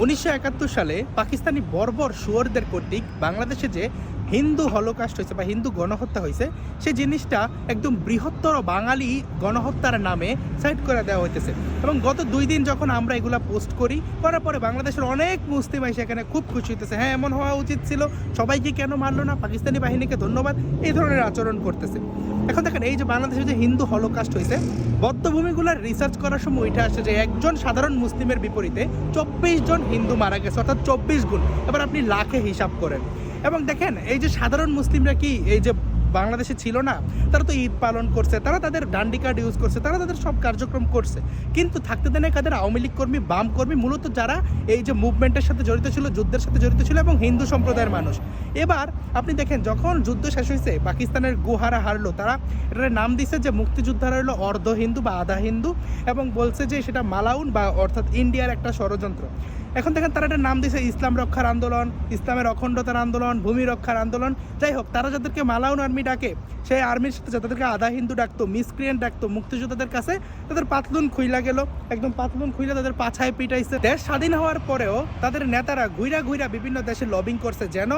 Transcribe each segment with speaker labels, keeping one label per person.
Speaker 1: 1971 সালে পাকিস্তানি বর্বর শুয়োরদের কর্তৃক বাংলাদেশে যে হিন্দু হলোকাস্ট হয়েছে বা হিন্দু গণহত্যা হয়েছে, সেই জিনিসটা একদম বৃহত্তর বাঙালি গণহত্যার নামে সাইড করে দেওয়া হইতেছে। এবং গত 2 দিন যখন আমরা এগুলা পোস্ট করার পরে বাংলাদেশের অনেক মুসলিম এসে এখানে খুব খুশি হইতেছে, হ্যাঁ এমন হওয়া উচিত ছিল, সবাইকে কেন মারলো না, পাকিস্তানি বাহিনীকে ধন্যবাদ, এই ধরনের আচরণ করতেছে। এখন দেখেন, এই যে বাংলাদেশে যে হিন্দু হলোকাস্ট হয়েছে, বদ্ধভূমিগুলোর রিসার্চ করার সময় উঠে আসছে যে একজন সাধারণ মুসলিমের বিপরীতে 24 জন হিন্দু মারা গেছে, অর্থাৎ 24 গুণ। এবার আপনি লাখে হিসাব করেন। এবং দেখেন, এই যে সাধারণ মুসলিমরা কি এই যে বাংলাদেশে ছিল না, তারা তো ঈদ পালন করছে, তারা তাদের ডান্ডি কার্ড ইউজ করছে, তারা তাদের সব কার্যক্রম করছে, কিন্তু থাকতে দেন কাদের আওয়ামী লীগ কর্মী, বাম কর্মী, মূলত যারা এই যে মুভমেন্টের সাথে জড়িত ছিল, যুদ্ধের সাথে জড়িত ছিল এবং হিন্দু সম্প্রদায়ের মানুষ। এবার আপনি দেখেন, যখন যুদ্ধ শেষ হয়েছে, পাকিস্তানের গুহারা হারলো, তারা এটার নাম দিচ্ছে যে মুক্তিযোদ্ধারা হলো অর্ধ হিন্দু বা আধা হিন্দু, এবং বলছে যে সেটা মালাউন বা অর্থাৎ ইন্ডিয়ার একটা ষড়যন্ত্র। এখন দেখেন, তারা একটা নাম দিয়েছে ইসলাম রক্ষার আন্দোলন, ইসলামের অখণ্ডতার আন্দোলন, ভূমি রক্ষার আন্দোলন। যাই হোক, তারা যাদেরকে মালাউন আর্মি ডাকে, সেই আর্মির সাথে যাদেরকে আধা হিন্দু ডাকতো, মিসক্রিয়েন্ট ডাকতো, মুক্তিযোদ্ধাদের কাছে তাদের পাতলুন খুইলা গেল, একদম পাতলুন খুইলা তাদের পাছায় পিটাইছে। দেশ স্বাধীন হওয়ার পরেও তাদের নেতারা ঘুইরা বিভিন্ন দেশে লবিং করছে যেন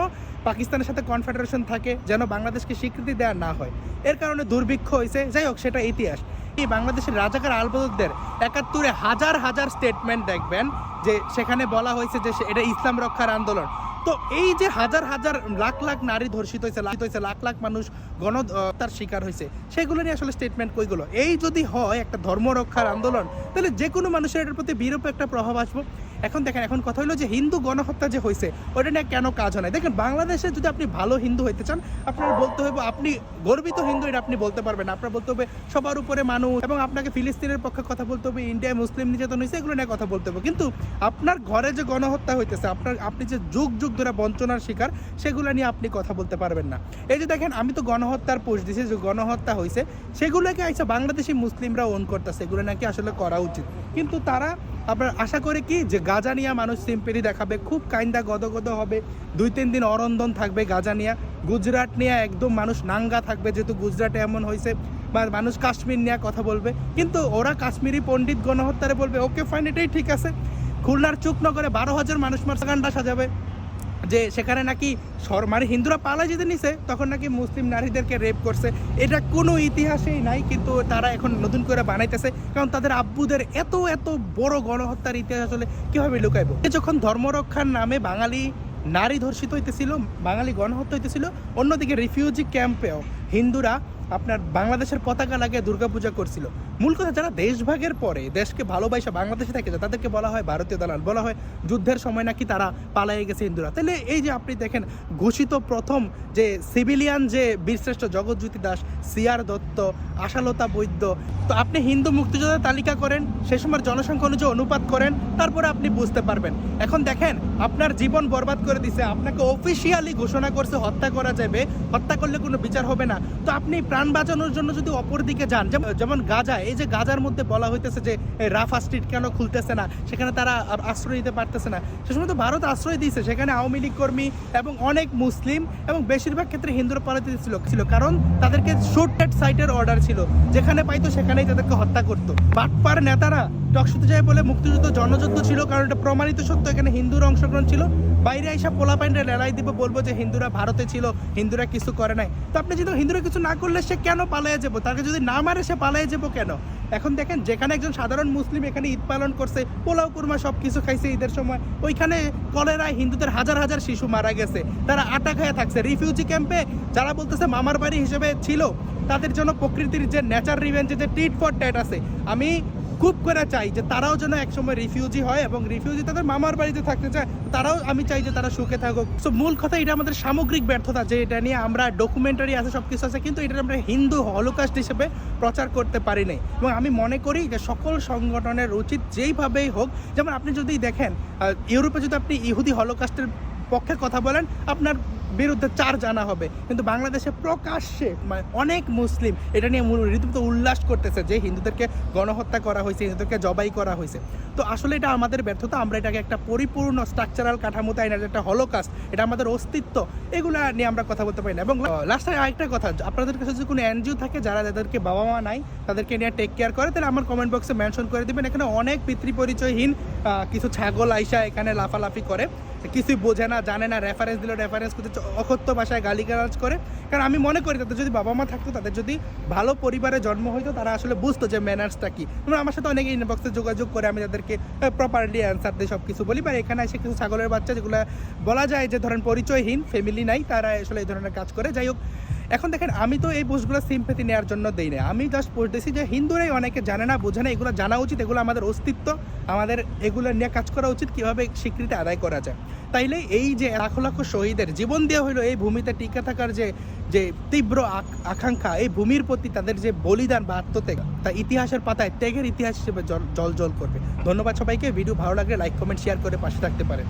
Speaker 1: পাকিস্তানের সাথে কনফেডারেশন থাকে, যেন বাংলাদেশকে স্বীকৃতি দেওয়া না হয়। এর কারণে দুর্ভিক্ষ হয়েছে। যাই হোক, সেটা ইতিহাস। এই বাংলাদেশের রাজাকার আলবদরদের 71-এ হাজার হাজার স্টেটমেন্ট দেখবেন যে সেখানে বলা হয়েছে যে এটা ইসলাম রক্ষার আন্দোলন। তো এই যে হাজার হাজার লাখ লাখ নারী ধর্ষিত হয়েছে, লাখ লাখ মানুষ গণহত্যার শিকার হয়েছে, সেগুলো নিয়ে আসলে স্টেটমেন্ট কইগুলো। এই যদি হয় একটা ধর্ম রক্ষার আন্দোলন, তাহলে যে কোনো মানুষের এটার প্রতি বিরূপ একটা প্রভাব আসবো। এখন দেখেন, এখন কথা হলো যে হিন্দু গণহত্যা যে হয়েছে, ওটা নিয়ে কেন কাজ হয় না। দেখেন, বাংলাদেশে যদি আপনি ভালো হিন্দু হইতে চান, আপনার বলতে হবে আপনি গর্বিত হিন্দু, এটা আপনি বলতে পারবেন। আপনার বলতে হবে সবার উপরে মানুষ, এবং আপনাকে ফিলিস্তিনের পক্ষে কথা বলতে হবে, ইন্ডিয়ায় মুসলিম নির্যাতন হয়েছে, এগুলো নিয়ে কথা বলতে হবে। কিন্তু আপনার ঘরে যে গণহত্যা হইতেছে, আপনি যে যুগ যুগ ধরে বঞ্চনার শিকার, সেগুলো নিয়ে আপনি কথা বলতে পারবেন না। এই যে দেখেন, আমি তো গণহত্যার পোস্ট দিছি, যে গণহত্যা হয়েছে সেগুলোকে আইসা বাংলাদেশি মুসলিমরা ওন করতেছে, এগুলো নাকি আসলে করা উচিত। কিন্তু তারা আপনার আশা করে কি যে গাজা নিয়ে মানুষ সিম্পেরি দেখাবে, খুব কাইন্দা গদগদ হবে, 2-3 দিন অরন্দন থাকবে গাজা নিয়ে। গুজরাট নিয়ে একদম মানুষ নাঙ্গা থাকবে, যেহেতু গুজরাটে এমন হয়েছে, বা মানুষ কাশ্মীর নিয়ে কথা বলবে। কিন্তু ওরা কাশ্মীরি পণ্ডিত গণহত্যারে বলবে ওকে ফাইন, এটাই ঠিক আছে। খুলনার চুকনগরে 12,000 মানুষ মারছে, গান্ডা সাজাবে যে সেখানে নাকি মানে হিন্দুরা পালা যেতে নিছে, তখন নাকি মুসলিম নারীদেরকে রেপ করছে। এটা কোনো ইতিহাসেই নাই, কিন্তু তারা এখন নতুন করে বানাইতেছে, কারণ তাদের আব্বুদের এত এত বড় গণহত্যার ইতিহাস আসলে কীভাবে লুকাইব। যখন ধর্মরক্ষার নামে বাঙালি নারী ধর্ষিত হইতেছিল, বাঙালি গণহত্যা হইতেছিল, অন্যদিকে রিফিউজি ক্যাম্পেও হিন্দুরা আপনার বাংলাদেশের পতাকা লাগিয়ে দুর্গাপূজা করছিল। মূল কথা, যারা দেশভাগের পরে দেশকে ভালোবাসা বাংলাদেশে থেকে যায়, তাদেরকে বলা হয় ভারতীয় দালাল, বলা হয় যুদ্ধের সময় নাকি তারা পালাইয়ে গেছে হিন্দুরা। তাহলে এই যে আপনি দেখেন, ঘোষিত প্রথম যে সিভিলিয়ান যে বীরশ্রেষ্ঠ জগৎজ্যোতি দাস, সিআর দত্ত, আশালতা বৈদ্য, তো আপনি হিন্দু মুক্তিযোদ্ধার তালিকা করেন, সে সময় জনসংখ্যা অনুযায়ী অনুপাত করেন, তারপরে আপনি বুঝতে পারবেন। এখন দেখেন, আপনার জীবন বরবাদ করে দিছে, আপনাকে অফিসিয়ালি ঘোষণা করছে হত্যা করা যাবে, হত্যা করলে কোনো বিচার হবে না। তো আপনি প্রাণ বাঁচানোর জন্য যদি অপর দিকে যান, যেমন গাজা, এই যে গাজার মধ্যে বলা হইতেছে যে রাফা স্ট্রিট কেন খুলতেছে না, সেখানে তারা আশ্রয় দিতে পারতেছে না, সে সময় তো ভারত আশ্রয় দিয়েছে, সেখানে আওয়ামী লীগ কর্মী এবং অনেক মুসলিম এবং বেশিরভাগ ক্ষেত্রে হিন্দুরা পালাতে ছিল, কারণ তাদেরকে শুট এট সাইটের অর্ডার ছিল, যেখানে পাইতো সেখানেই তাদেরকে হত্যা করতো। বাটপার নেতারা টকশোতে যায় বলে মুক্তিযুদ্ধ জনযুদ্ধ ছিল, কারণ এটা প্রমাণিত সত্য, এখানে হিন্দুর অংশগ্রহণ ছিল। বাইরে আইসা পোলাপাইনরা লেলাই দিব, বলবো যে হিন্দুরা ভারতে ছিল, হিন্দুরা কিছু করে নাই। তো আপনি যদি হিন্দুরা কিছু না করলে সে কেন পালাইয়া যাবো, তাকে যদি না মারে সে পালাইয়া যাবো কেন? এখন দেখেন, যেখানে একজন সাধারণ মুসলিম এখানে ঈদ পালন করছে, পোলাও কুরমা সব কিছু খাইছে ঈদের সময়, ওইখানে কলেরায় হিন্দুদের হাজার হাজার শিশু মারা গেছে, তারা আটা খায়া থাকছে। রিফিউজি ক্যাম্পে যারা বলতেছে মামার বাড়ি হিসেবে ছিল, তাদের জন্য প্রকৃতির যে নেচার রিভেঞ্জে যে টিট ফর ট্যাট আছে, আমি খুব করে চাই যে তারাও যেন একসময় রিফিউজি হয়, এবং রিফিউজি তাদের মামার বাড়িতে থাকতে চায়, তারাও আমি চাই যে তারা সুখে থাকুক। সো মূল কথা, এটা আমাদের সামগ্রিক ব্যর্থতা, যে এটা নিয়ে আমরা ডকুমেন্টারি আছে, সব কিছু আছে, কিন্তু এটা আমরা হিন্দু হলোকাস্ট হিসেবে প্রচার করতে পারি নাই। এবং আমি মনে করি যে সকল সংগঠনের উচিত যেইভাবেই হোক, যেমন আপনি যদি দেখেন ইউরোপে যদি আপনি ইহুদি হলোকাস্টের পক্ষে কথা বলেন, আপনার বিরুদ্ধে 4 জানা হবে, কিন্তু বাংলাদেশে প্রকাশ্যে অনেক মুসলিম এটা নিয়ে রীতিমতো উল্লাস করতেছে যে হিন্দুদেরকে গণহত্যা করা হয়েছে, হিন্দুদেরকে জবাই করা হয়েছে। তো আসলে এটা আমাদের ব্যর্থতা, আমরা এটাকে একটা পরিপূর্ণ স্ট্রাকচারাল কাঠামোতে আইনার একটা হলোকাস্ট, এটা আমাদের অস্তিত্ব, এগুলো নিয়ে আমরা কথা বলতে পারি না। এবং লাস্টে আরেকটা কথা, আপনাদের কাছে যদি কোনো এনজিও থাকে যারা যাদেরকে বাবা মা নাই, তাদেরকে নিয়ে টেক কেয়ার করে, তাহলে আমার কমেন্ট বক্সে মেনশন করে দেবেন। এখানে অনেক পিতৃ পরিচয়হীন কিছু ছাগল আইসা এখানে লাফালাফি করে, কিছুই বোঝে না, জানে না, রেফারেন্স দিল, রেফারেন্স করতে অকথ্য ভাষায় গালিগালাজ করে। কারণ আমি মনে করি তাদের যদি বাবা মা থাকতো, তাদের যদি ভালো পরিবারে জন্ম হইতো, তারা আসলে বুঝতো যে ম্যানার্সটা কী। তোমরা আমার সাথে অনেকে ইনবক্সে যোগাযোগ করে, আমি তাদেরকে প্রপারলি অ্যান্সার দিয়ে সব কিছু বলি। বা এখানে এসে কিছু ছাগলের বাচ্চা, যেগুলো বলা যায় যে ধরেন পরিচয়হীন, ফ্যামিলি নাই, তারা আসলে এই ধরনের কাজ করে। যাই হোক, এখন দেখেন আমি তো এই পোস্টগুলো সিম্প্যাথি নেওয়ার জন্য দিই না, আমি জাস্ট পোস্ট দিয়েছি যে হিন্দুরাই অনেকে জানে না, বোঝে না, এগুলো জানা উচিত, এগুলো আমাদের অস্তিত্ব, আমাদের এগুলো নিয়ে কাজ করা উচিত, কীভাবে স্বীকৃতি আদায় করা যায়। তাইলে এই যে লাখো লাখো শহীদের জীবন দেওয়া হলো এই ভূমিতে টিকে থাকার যে যে তীব্র আকাঙ্ক্ষা, এই ভূমির প্রতি তাদের যে বলিদান বা আত্মত্যাগ, তা ইতিহাসের পাতায় ত্যাগের ইতিহাস হিসেবে জল জল করবে। ধন্যবাদ সবাইকে। ভিডিও ভালো লাগলে লাইক কমেন্ট শেয়ার করে পাশে থাকতে পারেন।